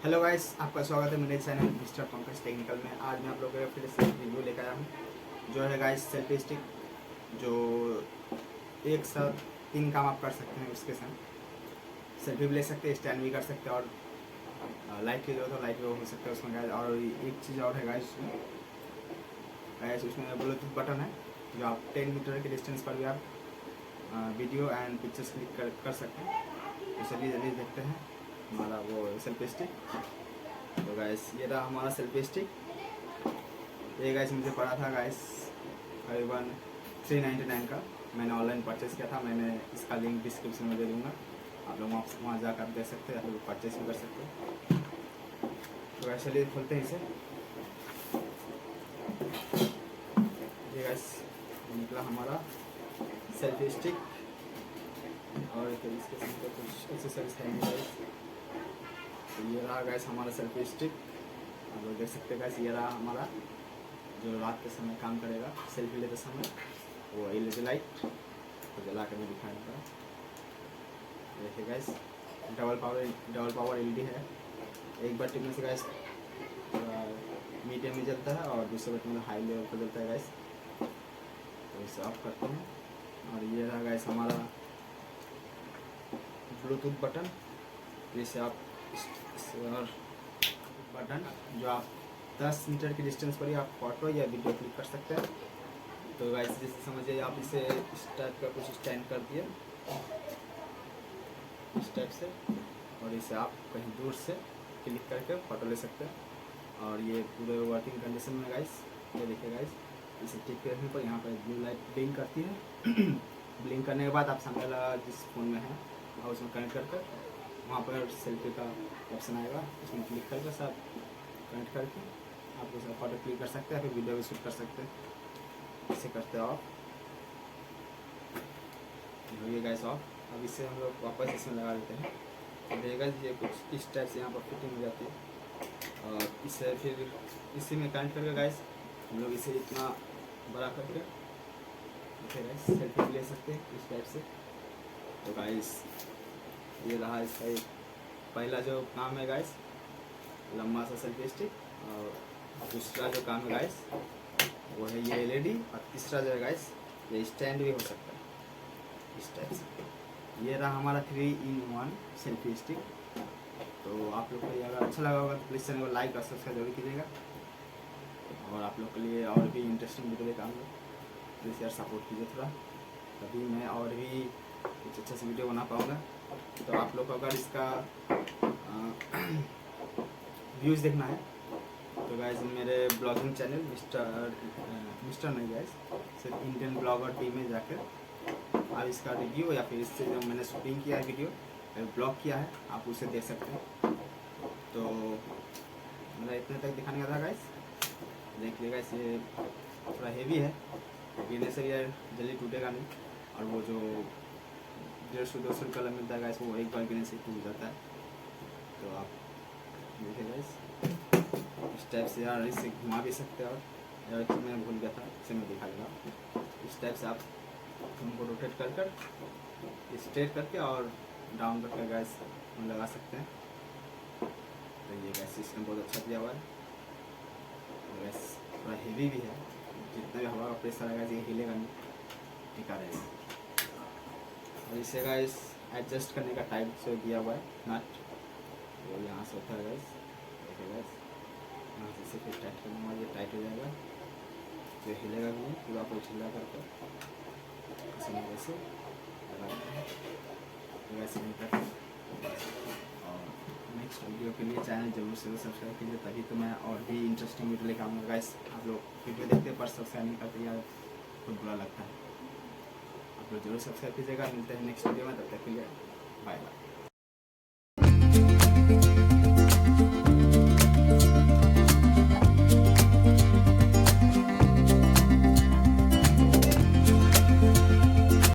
Hello guys, आपका स्वागत है मेरे चैनल मिस्टर पंकज टेक्निकल में। आज मैं आप लोगों के फिर से रिव्यू लेकर आया हूँ जो है गाइस सेल्फी स्टिक, जो एक साथ 3 काम आप कर सकते हैं। उसके साथ सेल्फी भी ले सकते हैं, स्टैंड भी कर सकते हैं, और लाइट की जरूरत हो लाइट भी हो सकता है उसमें गाइस। और एक चीज़ और है गाइस, उसमें ब्लूटूथ बटन है जो आप 10 मीटर के डिस्टेंस पर भी आप वीडियो एंड पिक्चर्स क्लिक कर सकते हैं। तो चलिए जल्दी देखते हैं हमारा वो सेल्फी स्टिक। तो गाइस ये रहा हमारा सेल्फी स्टिक। ये गाइस मुझे पड़ा था गाइस करीबन 399 का। मैंने ऑनलाइन परचेस किया था। मैंने इसका लिंक डिस्क्रिप्शन में दे दूँगा, आप लोग वहाँ जाकर देख सकते हैं या फिर परचेस भी कर सकते हैं। तो गाइस चलिए खोलते हैं इसे। ये गाइस निकला हमारा सेल्फी स्टिक, और इसके साथ कुछ एक्सेसरीज है गाइस। तो ये रहा गाइस हमारा सेल्फी स्टिक, आप लोग देख सकते हैं गाइस। ये रहा हमारा जो रात के समय काम करेगा सेल्फी लेते समय, वो एलईडी लाइट। तो जला कर मैं दिखाऊंगा। देखिए गाइस डबल पावर एलईडी है। एक बार टिकने से गाइस मीडियम में जलता है और दूसरे बटन में हाई लेवल पर जलता है गाइस। तो इसे ऑफ करते हैं। और ये रहा गाइस हमारा ब्लूटूथ बटन, जिसे आप और बटन जो आप 10 मीटर की डिस्टेंस पर ही आप फोटो या वीडियो क्लिक कर सकते हैं। तो गाइस जैसे समझिए आप इसे इस टाइप का कुछ स्टैंड कर दिए इस टाइप से, और इसे आप कहीं दूर से क्लिक करके फ़ोटो ले सकते हैं। और ये पूरे वर्किंग कंडीशन में गाइस। ये देखिए गाइस, इसे टिक करने पर यहाँ पर ब्लू लाइट ब्लिंक करती है। ब्लिंक करने के बाद आप सामने वाला जिस फ़ोन में है और उसमें कनेक्ट कर वहाँ पर सेल्फी का ऑप्शन आएगा, उसमें क्लिक करके सब कनेक्ट करके आप उसे फोटो क्लिक कर सकते हैं, फिर वीडियो भी शूट कर सकते हैं। इसे करते हो आप, ये गाइस ऑफ। अब इसे हम लोग वापस इसमें लगा देते हैं। तो देखिएगा ये कुछ इस टाइप से यहाँ पर फिटिंग हो जाती है। और इसे फिर इसी में कनेक्ट करके गाइस हम लोग इसे इतना बड़ा करके देखिए गाइस सेल्फी ले सकते हैं इस टाइप से। तो गाइस ये रहा इसका एक पहला जो काम है गाइस, लंबा सा सेल्फी स्टिक। और दूसरा जो काम है गाइस वो है ये एलईडी। और तीसरा जो है गाइस ये स्टैंड भी हो सकता है इस टाइप से। ये रहा हमारा 3-in-1 सेल्फी स्टिक। तो आप लोग को ये अगर अच्छा लगा होगा तो प्लीज़ चैनल को लाइक और सब्सक्राइब जरूर कीजिएगा। और आप लोग के लिए और भी इंटरेस्टिंग वीडियो लेकर आऊँगा, प्लीज़ यार सपोर्ट कीजिए थोड़ा, तभी मैं और भी कुछ अच्छा से वीडियो बना पाऊँगा। तो आप लोग को अगर इसका व्यूज़ देखना है तो गाइस मेरे ब्लॉगिंग चैनल मिस्टर नहीं गाइस, सिर्फ इंडियन ब्लॉगर टीम में जाकर आप इसका रिव्यू या फिर इससे जो मैंने शूटिंग किया है वीडियो ब्लॉग किया है आप उसे देख सकते हैं। तो मेरा इतने तक दिखाने का था गाइस। देख लीजिए गाइस ये थोड़ा हेवी है, गिरने से ये जल्दी टूटेगा नहीं। और वो जो 150-200 कलर मिलता है गाइस वो एक बार गिरने से टूट जाता है। तो आप देखिए गाइस इस टाइप से यार इसे घुमा भी सकते हैं। और यार चीज़ मैंने भूल गया था, इसे मैं दिखा दूँगा। इस टाइप से आप उनको रोटेट कर स्ट्रेट करके और डाउन करके गैस हम लगा सकते हैं। तो ये गैस सिस्टम बहुत अच्छा दिया हुआ है। गैस थोड़ा हेवी भी है, जितना भी हवा का प्रेशर आएगा ये हिलेगा नहीं, टिका रहेगा। और इसे गैस एडजस्ट करने का टाइप से दिया हुआ है नट, वो यहाँ से होता है गैस। देखिए गैस यहाँ से इसे फिर टाइट करने वाला ये टाइट हो जाएगा, तो हिलेगा भी नहीं, पूरा आपको छिला करके वैसे लगाते हैं वैसे नहीं करते। और नेक्स्ट वीडियो के लिए चैनल जरूर से सब्सक्राइब कीजिए, तभी तो मैं और भी इंटरेस्टिंग वीडियो लेकर आऊँगा गाइस। आप लोग वीडियो देखते पर सब्सक्राइब नहीं करते यार, बहुत बुरा लगता है। आप लोग जरूर सब्सक्राइब कीजिएगा। मिलते हैं नेक्स्ट वीडियो में, तब तक के लिए बाय बाय।